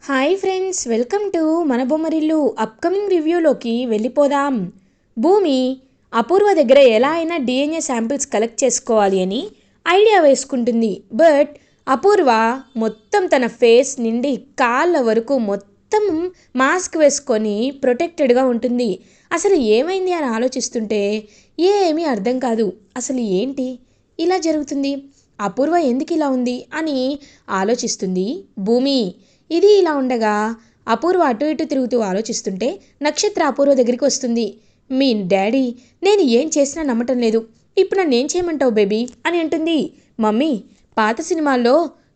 Hi friends, welcome to మన Bommarillu. Upcoming రివ్యూలోకి వెళ్ళిపోదాం. భూమి అపూర్వ దగ్గర ఎలా అయినా డిఎన్ఏ శాంపిల్స్ కలెక్ట్ చేసుకోవాలి అని ఐడియా వేసుకుంటుంది. బట్ అపూర్వ మొత్తం తన ఫేస్ నిండి కాళ్ళ వరకు మొత్తం మాస్క్ వేసుకొని ప్రొటెక్టెడ్గా ఉంటుంది. అసలు ఏమైంది అని ఆలోచిస్తుంటే ఏమీ అర్థం కాదు. అసలు ఏంటి ఇలా జరుగుతుంది, అపూర్వ ఎందుకు ఇలా ఉంది అని ఆలోచిస్తుంది భూమి. ఇది ఇలా ఉండగా అపూర్వ అటు ఇటు తిరుగుతూ ఆలోచిస్తుంటే నక్షత్ర అపూర్వ దగ్గరికి వస్తుంది. మీ డాడీ నేను ఏం చేసినా నమ్మటం లేదు, ఇప్పుడు నన్ను ఏం చేయమంటావు బేబీ అని అంటుంది. మమ్మీ, పాత సినిమాల్లో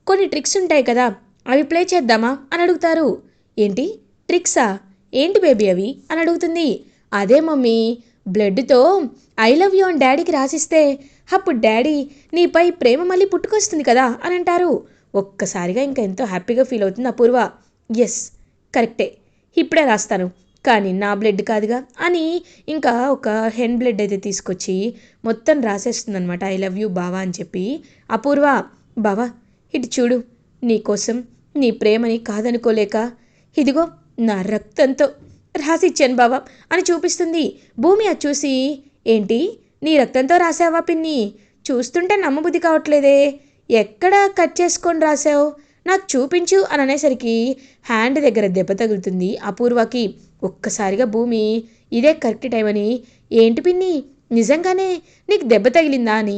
కొన్ని ట్రిక్స్ ఉంటాయి కదా, అవి ప్లే చేద్దామా అని అడుగుతారు. ఏంటి ట్రిక్సా, ఏంటి బేబీ అవి అని అడుగుతుంది. అదే మమ్మీ, బ్లడ్తో ఐ లవ్ యూ అని డాడీకి రాసిస్తే అప్పుడు డాడీ నీపై ప్రేమ మళ్ళీ పుట్టుకొస్తుంది కదా అని అంటారు. ఒక్కసారిగా ఇంకా ఎంతో హ్యాపీగా ఫీల్ అవుతుంది అపూర్వ. ఎస్, కరెక్టే, ఇప్పుడే రాస్తాను, కానీ నా బ్లడ్ కాదుగా అని ఇంకా ఒక హెన్ బ్లడ్ అయితే తీసుకొచ్చి మొత్తం రాసేస్తుంది అనమాట. ఐ లవ్ యూ బావా అని చెప్పి. అపూర్వ, బావా ఇటు చూడు, నీకోసం నీ ప్రేమని కాదనుకోలేక ఇదిగో నా రక్తంతో రాసిచ్చాను బావా అని చూపిస్తుంది. భూమి అది చూసి, ఏంటి నీ రక్తంతో రాసావా పిన్ని, చూస్తుంటే నమ్మబుద్ధి కావట్లేదే, ఎక్కడ కట్ చేసుకొని రాసావు, నాకు చూపించు అని అనేసరికి హ్యాండ్ దగ్గర దెబ్బ తగులుతుంది అపూర్వకి. ఒక్కసారిగా భూమి ఇదే కరెక్ట్ టైం అని, ఏంటి పిన్ని నిజంగానే నీకు దెబ్బ తగిలిందా అని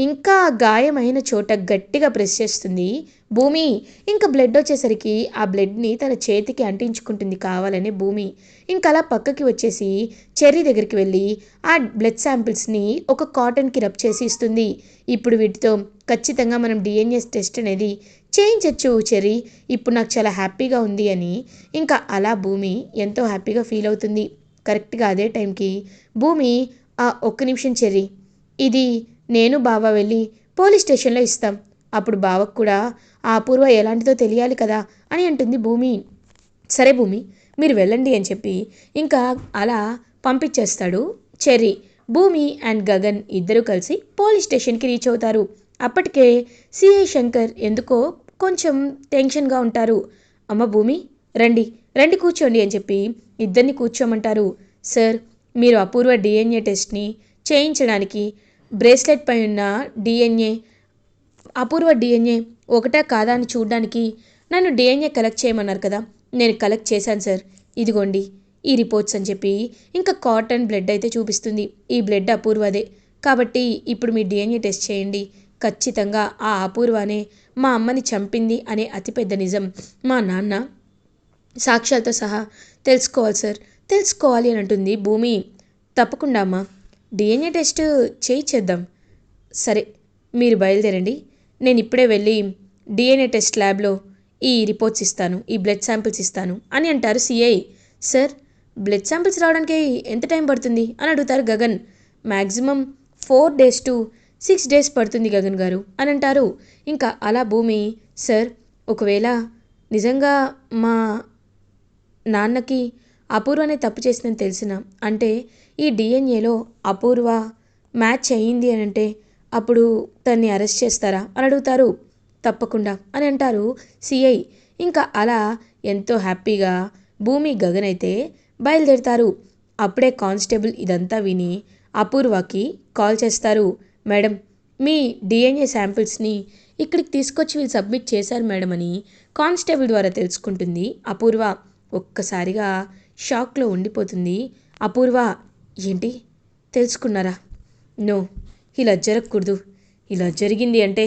ఇంకా గాయమైన చోట గట్టిగా ప్రెస్ చేస్తుంది భూమి. ఇంకా బ్లడ్ వచ్చేసరికి ఆ బ్లడ్ని తన చేతికి అంటించుకుంటుంది కావాలని భూమి. ఇంకా అలా పక్కకి వచ్చేసి చెర్రీ దగ్గరికి వెళ్ళి ఆ బ్లడ్ శాంపిల్స్ని ఒక కాటన్కి రబ్ చేసి ఇస్తుంది. ఇప్పుడు వీటితో ఖచ్చితంగా మనం డిఎన్ఏ టెస్ట్ అనేది చేయించవచ్చు చెర్రీ, ఇప్పుడు నాకు చాలా హ్యాపీగా ఉంది అని. ఇంకా అలా భూమి ఎంతో హ్యాపీగా ఫీల్ అవుతుంది. కరెక్ట్గా అదే టైంకి భూమి, ఒక్క నిమిషం చెర్రీ, ఇది నేను బావ వెళ్ళి పోలీస్ స్టేషన్లో ఇస్తాం, అప్పుడు బావకు కూడా ఆ అపూర్వ ఎలాంటిదో తెలియాలి కదా అని అంటుంది భూమి. సరే భూమి, మీరు వెళ్ళండి అని చెప్పి ఇంకా అలా పంపించేస్తాడు చెర్రీ. భూమి అండ్ గగన్ ఇద్దరూ కలిసి పోలీస్ స్టేషన్కి రీచ్ అవుతారు. అప్పటికే సిఐ శంకర్ ఎందుకో కొంచెం టెన్షన్గా ఉంటారు. అమ్మ భూమి, రండి రండి కూర్చోండి అని చెప్పి ఇద్దరిని కూర్చోమంటారు. సార్, మీరు అపూర్వ డిఎన్ఏ టెస్ట్ని చేయించడానికి బ్రేస్లెట్ పై ఉన్న డిఎన్ఏ అపూర్వ డిఎన్ఏ ఒకటా కాదా అని చూడడానికి నన్ను డిఎన్ఏ కలెక్ట్ చేయమన్నారు కదా, నేను కలెక్ట్ చేశాను సార్, ఇదిగోండి ఈ రిపోర్ట్స్ అని చెప్పి ఇంకా కాటన్ బ్లడ్ అయితే చూపిస్తుంది. ఈ బ్లడ్ అపూర్వదే, కాబట్టి ఇప్పుడు మీ డిఎన్ఏ టెస్ట్ చేయండి, ఖచ్చితంగా ఆ అపూర్వనే మా అమ్మని చంపింది అనే అతిపెద్ద నిజం మా నాన్న సాక్ష్యాలతో సహా తెలుసుకోవాలి సార్, తెలుసుకోవాలి అని అంటుంది భూమి. తప్పకుండా అమ్మా, డిఎన్ఏ టెస్ట్ చేయించేద్దాం. సరే, మీరు బయలుదేరండి, నేను ఇప్పుడే వెళ్ళి డిఎన్ఏ టెస్ట్ ల్యాబ్లో ఈ రిపోర్ట్స్ ఇస్తాను, ఈ బ్లడ్ శాంపిల్స్ ఇస్తాను అని అంటారు సిఐ. సార్, బ్లడ్ శాంపిల్స్ రావడానికి ఎంత టైం పడుతుంది అని అడుగుతారు Gagan. Maximum 4 days to 6 days పడుతుంది గగన్ గారు అని అంటారు. ఇంకా అలా భూమి, సార్ ఒకవేళ నిజంగా మా నాన్నకి అపూర్వనే తప్పు చేసిందని తెలిసిన, అంటే ఈ డిఎన్ఏలో అపూర్వ మ్యాచ్ అయ్యింది అని అంటే అప్పుడు తన్ని అరెస్ట్ చేస్తారా అని అడుగుతారు. తప్పకుండా అని అంటారు సిఐ. ఇంకా అలా ఎంతో హ్యాపీగా భూమి గగన్ అయితే బయలుదేరుతారు. అప్పుడే కానిస్టేబుల్ ఇదంతా విని అపూర్వకి కాల్ చేస్తారు. మేడం, మీ డిఎన్ఏ శాంపిల్స్ని ఇక్కడికి తీసుకొచ్చి వీళ్ళు సబ్మిట్ చేశారు మేడం అని కానిస్టేబుల్ ద్వారా తెలుసుకుంటుంది అపూర్వ. ఒక్కసారిగా షాక్లో ఉండిపోతుంది అపూర్వ. ఏంటి తెలుసుకున్నారా? నో, ఇలా జరగకూడదు, ఇలా జరిగింది అంటే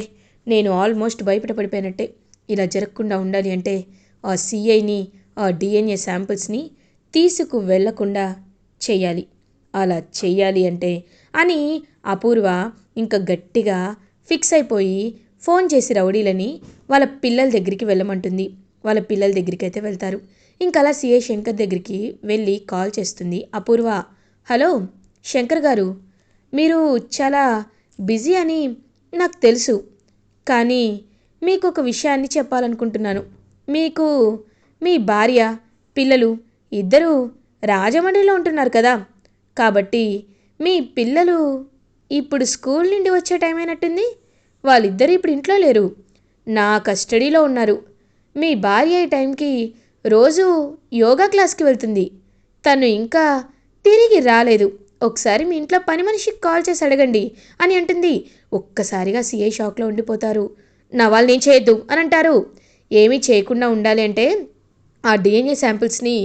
నేను ఆల్మోస్ట్ భయపడిపోయినట్టే. ఇలా జరగకుండా ఉండాలి అంటే ఆ సిఐని ఆ డిఎన్ఏ శాంపిల్స్ని తీసుకు వెళ్లకుండా చెయ్యాలి, అలా చెయ్యాలి అంటే అని అపూర్వ ఇంకా గట్టిగా ఫిక్స్ అయిపోయి ఫోన్ చేసి రౌడీలని వాళ్ళ పిల్లల దగ్గరికి వెళ్ళమంటుంది. వాళ్ళ పిల్లల దగ్గరికి అయితే వెళ్తారు. ఇంకా అలా సిఐ శంకర్ దగ్గరికి వెళ్ళి కాల్ చేస్తుంది అపూర్వ. హలో శంకర్ గారు, మీరు చాలా బిజీ అని నాకు తెలుసు, కానీ మీకు ఒక విషయాన్ని చెప్పాలనుకుంటున్నాను. మీకు మీ భార్య పిల్లలు ఇద్దరూ రాజమండ్రిలో ఉంటున్నారు కదా, కాబట్టి మీ పిల్లలు ఇప్పుడు స్కూల్ నుండి వచ్చే టైం అయినట్టుంది, వాళ్ళిద్దరూ ఇప్పుడు ఇంట్లో లేరు, నా కస్టడీలో ఉన్నారు. మీ భార్య ఈ టైంకి రోజు యోగా క్లాస్కి వెళ్తుంది. తను ఇంకా తిరిగి రాలేదు. ఒకసారి మీ ఇంట్లో పని మనిషికి కాల్ చేసి అడగండి అని అంటుంది. ఒక్కసారిగా సిఐ షాక్లో ఉండిపోతారు. నా వాళ్ళు నేను చేయొద్దు అని అంటారు. ఏమీ చేయకుండా ఉండాలి అంటే ఆ డిఎన్ఏ శాంపిల్స్ని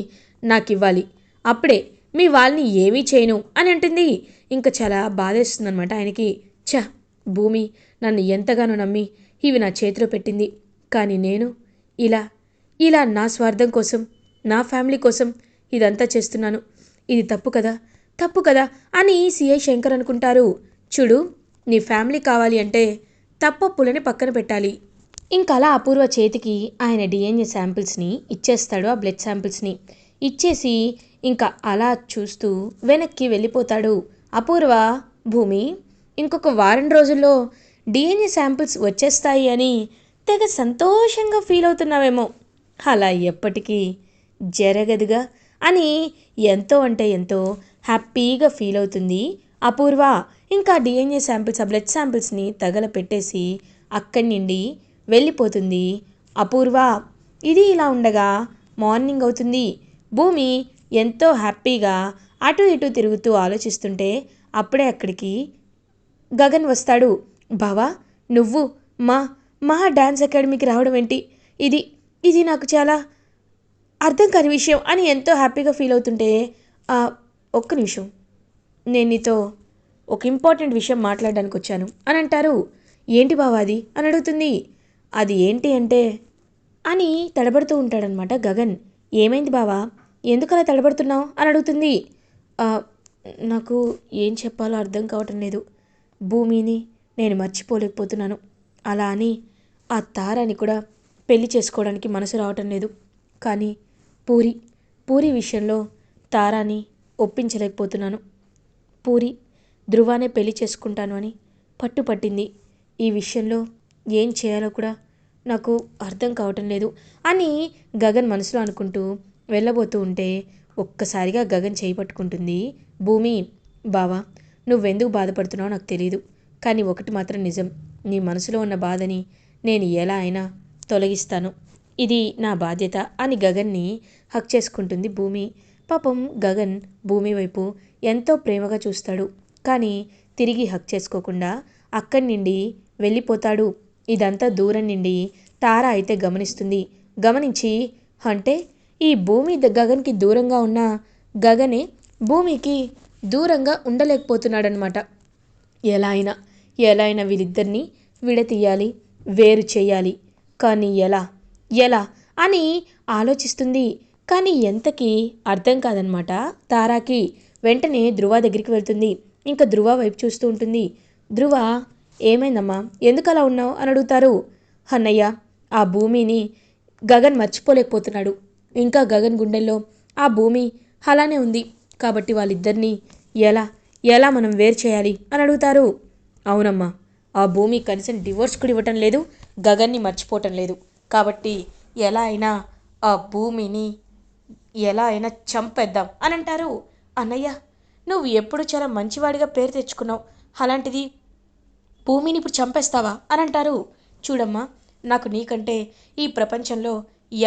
నాకు ఇవ్వాలి, అప్పుడే మీ వాళ్ళని ఏమీ చేయను అని అంటుంది. ఇంకా చాలా బాధేస్తుంది అనమాట ఆయనకి. ఛ, భూమి నన్ను ఎంతగానో నమ్మి ఇవి నా చేతిలో పెట్టింది. కానీ నేను ఇలా ఇలా నా స్వార్థం కోసం, నా ఫ్యామిలీ కోసం ఇదంతా చేస్తున్నాను. ఇది తప్పు కదా, తప్పు కదా అని సిఐ శంకర్ అనుకుంటారు. చూడు, నీ ఫ్యామిలీ కావాలి అంటే తప్పొప్పులని పక్కన పెట్టాలి. ఇంకా అలా అపూర్వ చేతికి ఆయన డిఎన్ఏ శాంపిల్స్ని ఇచ్చేస్తాడు. ఆ బ్లడ్ శాంపిల్స్ని ఇచ్చేసి ఇంకా అలా చూస్తూ వెనక్కి వెళ్ళిపోతాడు. అపూర్వ, భూమి ఇంకొక వారం రోజుల్లో డిఎన్ఏ శాంపిల్స్ వచ్చేస్తాయి అని తెగ సంతోషంగా ఫీల్ అవుతున్నావేమో. అలా ఎప్పటికీ జరగదుగా అని ఎంతో అంటే ఎంతో హ్యాపీగా ఫీల్ అవుతుంది అపూర్వ. ఇంకా డిఎన్ఏ శాంపిల్స్, ఆ బ్లడ్ శాంపిల్స్ని తగలపెట్టేసి అక్కడి నుండి వెళ్ళిపోతుంది అపూర్వ. ఇది ఇలా ఉండగా మార్నింగ్ అవుతుంది. భూమి ఎంతో హ్యాపీగా అటు ఇటు తిరుగుతూ ఆలోచిస్తుంటే అప్పుడే అక్కడికి గగన్ వస్తాడు. బావా, నువ్వు మా మా డ్యాన్స్ అకాడమీకి రావడం ఏంటి? ఇది ఇది నాకు చాలా అర్థం కాని విషయం అని ఎంతో హ్యాపీగా ఫీల్ అవుతుంటే, ఒక్క నిమిషం, నేను నీతో ఒక ఇంపార్టెంట్ విషయం మాట్లాడడానికి వచ్చాను అని అంటారు. ఏంటి బావా అది అని అడుగుతుంది. అది ఏంటి అంటే అని తడబడుతూ ఉంటాడనమాట గగన్. ఏమైంది బావా, ఎందుకలా తడబడుతున్నావు అని అడుగుతుంది. నాకు ఏం చెప్పాలో అర్థం కావటం లేదు. భూమిని నేను మర్చిపోలేకపోతున్నాను. అలా అని ఆ తారాని కూడా పెళ్లి చేసుకోవడానికి మనసు రావటం లేదు. కానీ పూరి విషయంలో తారాని ఒప్పించలేకపోతున్నాను. పూరి ధృవానే పెళ్లి చేసుకుంటాను అని పట్టుపట్టింది. ఈ విషయంలో ఏం చేయాలో కూడా నాకు అర్థం కావటం లేదు అని గగన్ మనసులో అనుకుంటూ వెళ్ళబోతూ ఉంటే ఒక్కసారిగా గగన్ చేయి పట్టుకుంటుంది భూమి. బావా, నువ్వెందుకు బాధపడుతున్నావో నాకు తెలియదు, కానీ ఒకటి మాత్రం నిజం, నీ మనసులో ఉన్న బాధని నేను ఎలా అయినా తొలగిస్తాను. ఇది నా బాధ్యత అని గగన్ని హక్ చేసుకుంటుంది భూమి. పాపం గగన్ భూమి వైపు ఎంతో ప్రేమగా చూస్తాడు. కానీ తిరిగి హక్ చేసుకోకుండా అక్కడి నుండి వెళ్ళిపోతాడు. ఇదంతా దూరం నుండి తార అయితే గమనిస్తుంది. గమనించి, అంటే ఈ భూమి గగన్కి దూరంగా ఉన్న గగనే భూమికి దూరంగా ఉండలేకపోతున్నాడనమాట. ఎలా అయినా వీళ్ళిద్దరినీ విడతీయాలి, వేరు చేయాలి. కానీ ఎలా అని ఆలోచిస్తుంది. కానీ ఎంతకీ అర్థం కాదనమాట తారాకి. వెంటనే ధృవ దగ్గరికి వెళ్తుంది. ఇంకా ధృవ వైపు చూస్తూ ఉంటుంది. ధృవ, ఏమైందమ్మా, ఎందుకు అలా ఉన్నావు అని అడుగుతారు. అన్నయ్య, ఆ భూమిని గగన్ మర్చిపోలేకపోతున్నాడు. ఇంకా గగన్ గుండెల్లో ఆ భూమి అలానే ఉంది. కాబట్టి వాళ్ళిద్దరినీ ఎలా మనం వేరు చేయాలి అని అడుగుతారు. అవునమ్మా, ఆ భూమి కనీసం డివోర్స్ కూడా ఇవ్వటం లేదు, గగన్ని మర్చిపోవటం లేదు. కాబట్టి ఎలా అయినా ఆ భూమిని చంపేద్దాం అని అంటారు. అన్నయ్య, నువ్వు ఎప్పుడు చాలా మంచివాడిగా పేరు తెచ్చుకున్నావు, అలాంటిది భూమిని ఇప్పుడు చంపేస్తావా అని అంటారు. చూడమ్మా, నాకు నీకంటే ఈ ప్రపంచంలో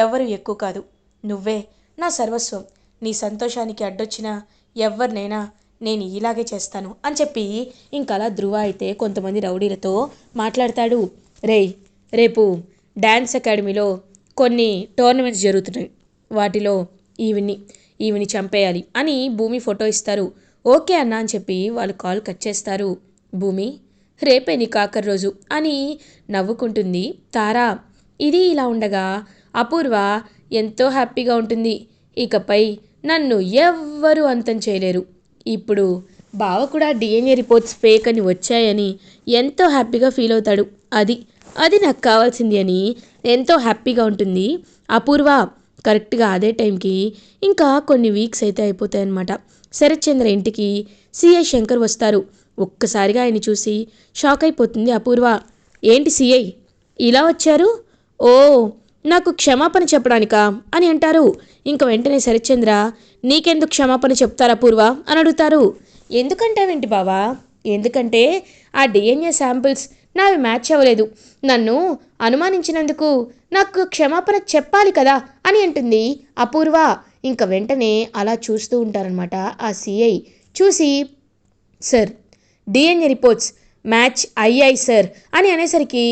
ఎవరు ఎక్కువ కాదు. నువ్వే నా సర్వస్వం. నీ సంతోషానికి అడ్డొచ్చిన ఎవరినైనా నేను ఇలాగే చేస్తాను అని చెప్పి ఇంకలా ధృవ అయితే కొంతమంది రౌడీలతో మాట్లాడతాడు. రేపు డ్యాన్స్ అకాడమీలో కొన్ని టోర్నమెంట్స్ జరుగుతున్నాయి, వాటిలో ఈవిని చంపేయాలి అని భూమి ఫోటో ఇస్తారు. ఓకే అన్న అని చెప్పి వాళ్ళు కాల్ కట్ చేస్తారు. భూమి, రేపే నీకు ఆఖరి రోజు అని నవ్వుకుంటుంది తారా. ఇది ఇలా ఉండగా అపూర్వ ఎంతో హ్యాపీగా ఉంటుంది. ఇకపై నన్ను ఎవ్వరూ అంతం చేయలేరు. ఇప్పుడు బావ కూడా డిఎన్ఏ రిపోర్ట్స్ ఫేక్ అని వచ్చాయని ఎంతో హ్యాపీగా ఫీల్ అవుతాడు. అది నాకు కావాల్సింది అని ఎంతో హ్యాపీగా ఉంటుంది అపూర్వ. కరెక్ట్గా అదే టైంకి ఇంకా కొన్ని వీక్స్ అయితే అయిపోతాయన్నమాట. శరత్చంద్ర ఇంటికి సిఐ శంకర్ వస్తారు. ఒక్కసారిగా ఆయన చూసి షాక్ అయిపోతుంది అపూర్వ. ఏంటి సిఐ ఇలా వచ్చారు? ఓ, నాకు క్షమాపణ చెప్పడానికా అని అంటారు. ఇంక వెంటనే శరత్చంద్ర, నీకెందుకు క్షమాపణ చెప్తారా అపూర్వ అని అడుగుతారు. ఎందుకంటావేంటి బావా? ఎందుకంటే ఆ డిఎన్ఏ శాంపిల్స్ నావి మ్యాచ్ అవ్వలేదు. నన్ను అనుమానించినందుకు నాకు క్షమాపణ చెప్పాలి కదా అని అంటుంది అపూర్వ. ఇంక వెంటనే అలా చూస్తూ ఉంటారనమాట ఆ సిఐ. చూసి, సార్ డిఎన్ఏ రిపోర్ట్స్ మ్యాచ్ అయ్యాయి సార్ అని అనేసరికి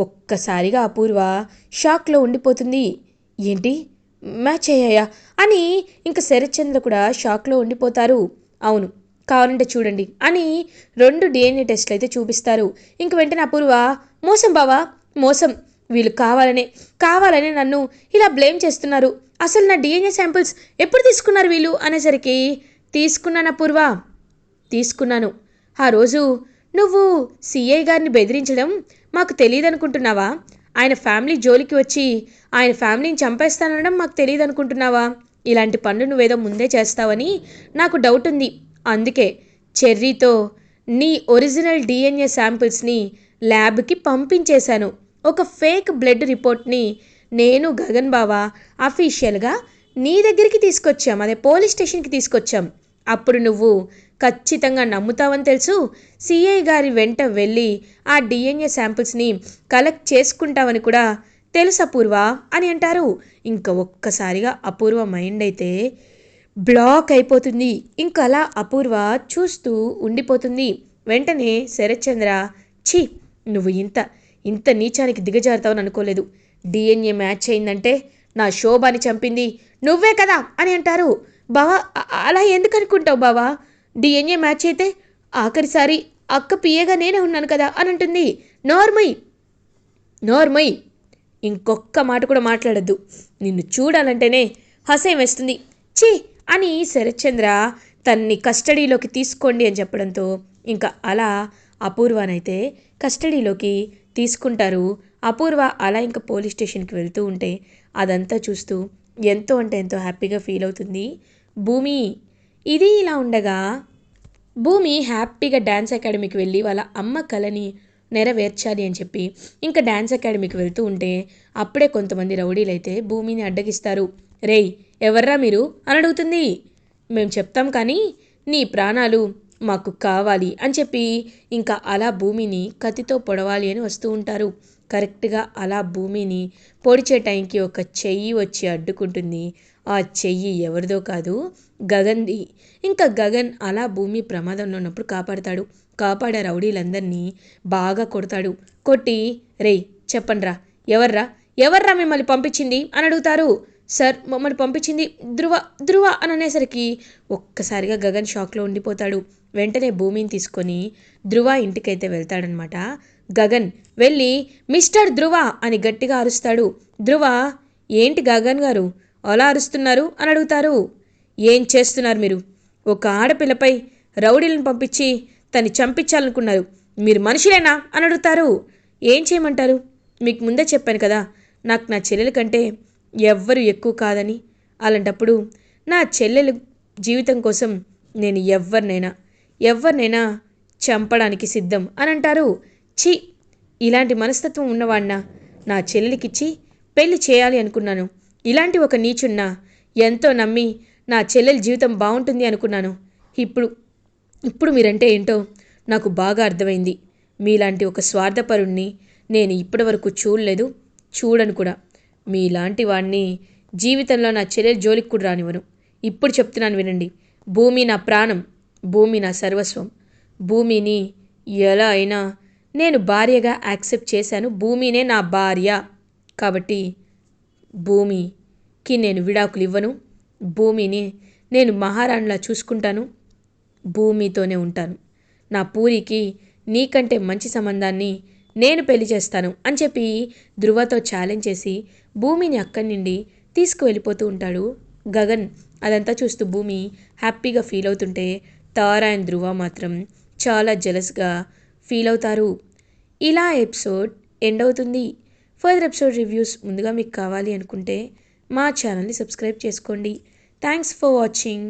ఒక్కసారిగా అపూర్వ షాక్లో ఉండిపోతుంది. ఏంటి మ్యాచ్ అయ్యాయా అని ఇంక శరత్చంద్ర కూడా షాక్లో ఉండిపోతారు. అవును, కావాలంటే చూడండి అని 2 డిఎన్ఏ టెస్ట్లు అయితే చూపిస్తారు. ఇంక వెంటనే అపూర్వ, మోసం బావా మోసం, వీళ్ళు కావాలనే నన్ను ఇలా బ్లేమ్ చేస్తున్నారు. అసలు నా డిఎన్ఏ శాంపిల్స్ ఎప్పుడు తీసుకున్నారు వీళ్ళు అనేసరికి, తీసుకున్నాను అపూర్వ, తీసుకున్నాను. ఆ రోజు నువ్వు సిఐ గారిని బెదిరించడం మాకు తెలియదనుకుంటున్నావా? ఆయన ఫ్యామిలీ జోలికి వచ్చి ఆయన ఫ్యామిలీని చంపేస్తానడం మాకు తెలియదనుకుంటున్నావా? ఇలాంటి పనులు నువ్వేదో ముందే చేస్తావని నాకు డౌట్ ఉంది. అందుకే చెర్రీతో నీ ఒరిజినల్ డిఎన్ఏ శాంపిల్స్ని ల్యాబ్కి పంపించేశాను. ఒక ఫేక్ బ్లడ్ రిపోర్ట్ని నేను గగన్ బావ అఫీషియల్గా నీ దగ్గరికి తీసుకొచ్చాం, అదే పోలీస్ స్టేషన్కి తీసుకొచ్చాం. అప్పుడు నువ్వు ఖచ్చితంగా నమ్ముతావని తెలుసు. సిఐ గారి వెంట వెళ్ళి ఆ డిఎన్ఏ శాంపిల్స్ని కలెక్ట్ చేసుకుంటావని కూడా తెలుసు అపూర్వ అని అంటారు. ఇంకా ఒక్కసారిగా అపూర్వ మైండ్ అయితే బ్లాక్ అయిపోతుంది. ఇంకా అలా అపూర్వ చూస్తూ ఉండిపోతుంది. వెంటనే శరత్చంద్ర, ఛీ, నువ్వు ఇంత నీచానికి దిగజారుతావని అనుకోలేదు. డిఎన్ఏ మ్యాచ్ అయిందంటే నా శోభాని చంపింది నువ్వే కదా అని అంటారు. బావా అలా ఎందుకు అనుకుంటావు బావా? డిఎన్ఏ మ్యాచ్ అయితే ఆఖరిసారి అక్క పిఏగా నేనే ఉన్నాను కదా అని అంటుంది. నోర్మయ్, ఇంకొక్క మాట కూడా మాట్లాడద్దు. నిన్ను చూడాలంటేనే హసేం వేస్తుంది. ఛీ అని శరత్చంద్ర తన్ని కస్టడీలోకి తీసుకోండి అని చెప్పడంతో ఇంకా అలా అపూర్వనైతే కస్టడీలోకి తీసుకుంటారు. అపూర్వ అలా ఇంకా పోలీస్ స్టేషన్కి వెళ్తూ ఉంటే అదంతా చూస్తూ ఎంతో అంటే ఎంతో హ్యాపీగా ఫీల్ అవుతుంది భూమి. ఇది ఇలా ఉండగా భూమి హ్యాపీగా డ్యాన్స్ అకాడమీకి వెళ్ళి వాళ్ళ అమ్మ కళని నెరవేర్చాలి అని చెప్పి ఇంకా డ్యాన్స్ అకాడమీకి వెళ్తూ ఉంటే అప్పుడే కొంతమంది రౌడీలు అయితే భూమిని అడ్డగిస్తారు. రేయ్, ఎవర్రా మీరు అని అడుగుతుంది. మేము చెప్తాం కానీ నీ ప్రాణాలు మాకు కావాలి అని చెప్పి ఇంకా అలా భూమిని కత్తితో పొడవాలి అని వస్తూ ఉంటారు. కరెక్ట్గా అలా భూమిని పొడిచే టైంకి ఒక చెయ్యి వచ్చి అడ్డుకుంటుంది. ఆ చెయ్యి ఎవరిదో కాదు, గగన్ది. ఇంకా గగన్ అలా భూమి ప్రమాదంలో ఉన్నప్పుడు కాపాడే రౌడీలందరినీ బాగా కొడతాడు. కొట్టి, రేయ్ చెప్పండ్రా, ఎవర్రా మిమ్మల్ని పంపించింది అని అడుగుతారు. సార్, మమ్మల్ని పంపించింది ధృవ అని అనేసరికి ఒక్కసారిగా గగన్ షాక్లో ఉండిపోతాడు. వెంటనే భూమిని తీసుకొని ధృవ ఇంటికైతే వెళ్తాడనమాట. గగన్ వెళ్ళి మిస్టర్ ధృవ అని గట్టిగా అరుస్తాడు. ధృవ, ఏంటి గగన్ గారు అలా అరుస్తున్నారు అని అడుగుతారు. ఏం చేస్తున్నారు మీరు? ఒక ఆడపిల్లపై రౌడీలను పంపించి తన్ని చంపించాలనుకున్నారు. మీరు మనుషులేనా అని అడుగుతారు. ఏం చేయమంటారు? మీకు ముందే చెప్పాను కదా, నాకు నా చెల్లెల కంటే ఎవ్వరు ఎక్కువ కాదని. అలాంటప్పుడు నా చెల్లెలు జీవితం కోసం నేను ఎవరినైనా చంపడానికి సిద్ధం అని అంటారు. ఛీ, ఇలాంటి మనస్తత్వం ఉన్నవాడినా నా చెల్లెలికిచ్చి పెళ్లి చేయాలి అనుకున్నాను. ఇలాంటి ఒక నీచున్నా ఎంతో నమ్మి నా చెల్లెలి జీవితం బాగుంటుంది అనుకున్నాను. ఇప్పుడు మీరంటే ఏంటో నాకు బాగా అర్థమైంది. మీలాంటి ఒక స్వార్థపరుణ్ణి నేను ఇప్పటివరకు చూడను కూడా. మీలాంటి వాడిని జీవితంలో నా చెల్లెలి జోలికి కూడా రానివ్వను. ఇప్పుడు చెప్తున్నాను వినండి. భూమి నా ప్రాణం, భూమి నా సర్వస్వం. భూమిని ఎలా అయినా నేను భార్యగా యాక్సెప్ట్ చేశాను. భూమినే నా భార్య కాబట్టి భూమికి నేను విడాకులు ఇవ్వను. భూమిని నేను మహారాణిలా చూసుకుంటాను. భూమితోనే ఉంటాను. నా పూరికి నీకంటే మంచి సంబంధాన్ని నేను పెళ్లి చేస్తాను అని చెప్పి ధృవతో ఛాలెంజ్ చేసి భూమిని అక్కడి నుండి తీసుకువెళ్ళిపోతూ ఉంటాడు గగన్. అదంతా చూస్తూ భూమి హ్యాపీగా ఫీల్ అవుతుంటే తారా అండ్ ధృవ మాత్రం చాలా జెలస్గా ఫీల్ అవుతారు. ఇలా ఎపిసోడ్ ఎండ్ అవుతుంది. ఫర్దర్ ఎపిసోడ్ రివ్యూస్ ముందుగా మీకు కావాలి అనుకుంటే మా ఛానల్ని సబ్స్క్రైబ్ చేసుకోండి. Thanks for watching.